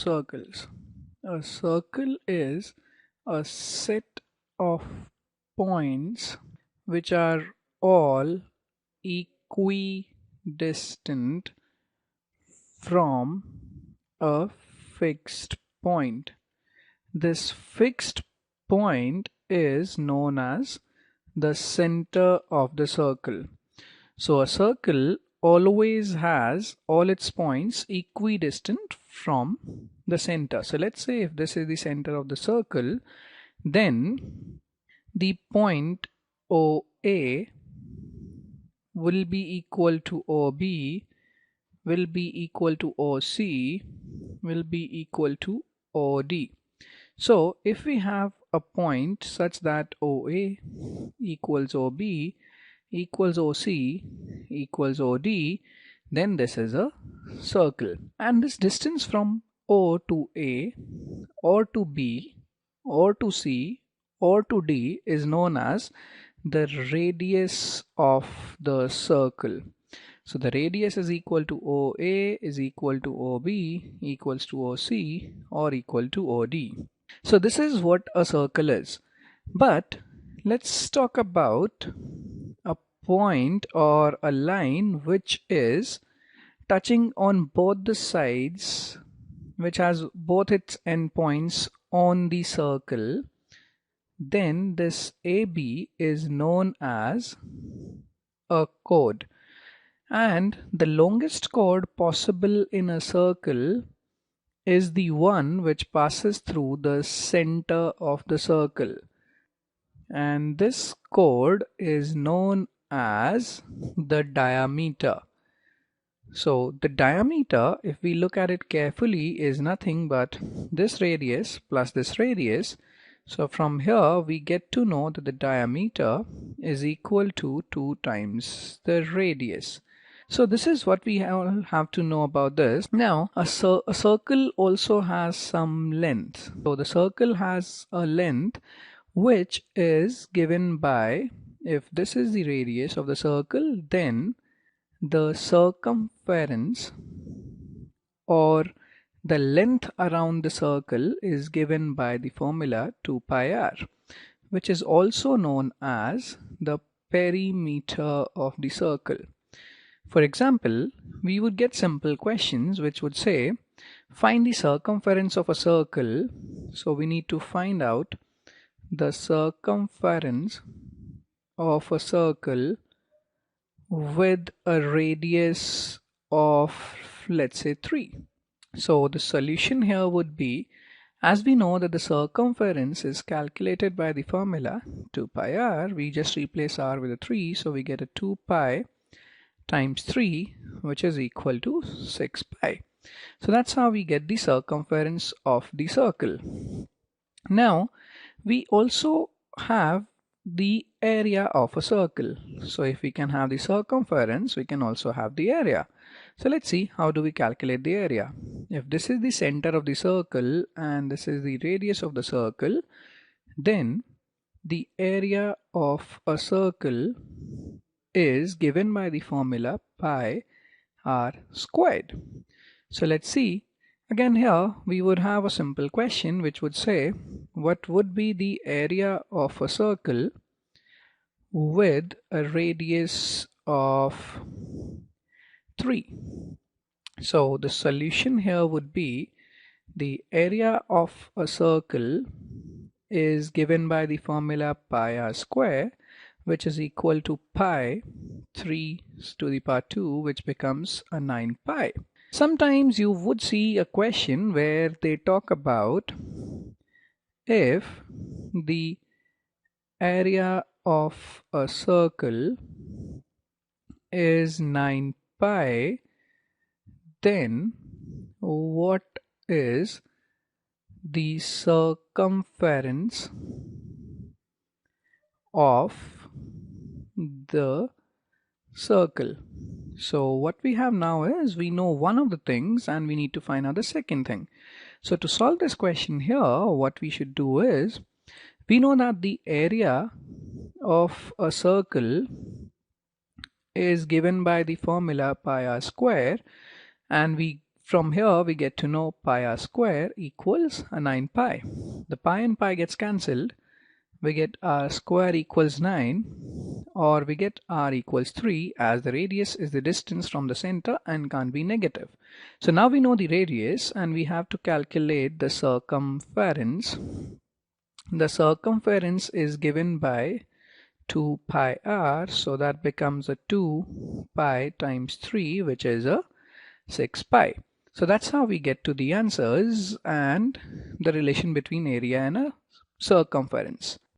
Circles. A circle is a set of points which are all equidistant from a fixed point. This fixed point is known as the center of the circle. So a circle always has all its points equidistant from the center. So let's say if this is the center of the circle, then the point OA will be equal to OB, will be equal to OC, will be equal to OD. So if we have a point such that OA equals OB equals OC equals OD, then this is a circle. And this distance from O to A or to B or to C or to D is known as the radius of the circle. So the radius is equal to OA is equal to OB equals to OC or equal to OD. So this is what a circle is. But let's talk about a point or a line which is touching on both the sides, which has both its endpoints on the circle. Then this AB is known as a chord. And the longest chord possible in a circle is the one which passes through the center of the circle. And this chord is known as the diameter. So the diameter, if we look at it carefully, is nothing but this radius plus this radius. So from here we get to know that the diameter is equal to 2 times the radius. So this is what we have to know about this. Now a circle also has some length. So the circle has a length which is given by, if this is the radius of the circle, then the circumference or the length around the circle is given by the formula 2 pi r, which is also known as the perimeter of the circle. For example, we would get simple questions which would say, find the circumference of a circle. So we need to find out the circumference of a circle with a radius of, let's say, 3. So the solution here would be, as we know that the circumference is calculated by the formula 2 pi r, we just replace r with a 3, so we get a 2 pi times 3, which is equal to 6 pi. So that's how we get the circumference of the circle. Now we also have the area of a circle. So if we can have the circumference, we can also have the area. So let's see, how do we calculate the area? If this is the center of the circle and this is the radius of the circle, then the area of a circle is given by the formula pi r squared. So let's see. Again here we would have a simple question which would say, what would be the area of a circle with a radius of 3? So the solution here would be, the area of a circle is given by the formula pi r square, which is equal to pi 3 to the power 2, which becomes a 9 pi. Sometimes you would see a question where they talk about if the area of a circle is 9 pi, then what is the circumference of the circle? So what we have now is, we know one of the things and we need to find out the second thing. So to solve this question here, what we should do is, we know that the area of a circle is given by the formula pi r square, and we from here we get to know pi r square equals a 9 pi. The pi and pi gets cancelled. We get r square equals 9, or we get r equals 3, as the radius is the distance from the center and can't be negative. So now we know the radius and we have to calculate the circumference. The circumference is given by 2 pi r, so that becomes a 2 pi times 3, which is a 6 pi. So that's how we get to the answers and the relation between area and a circumference.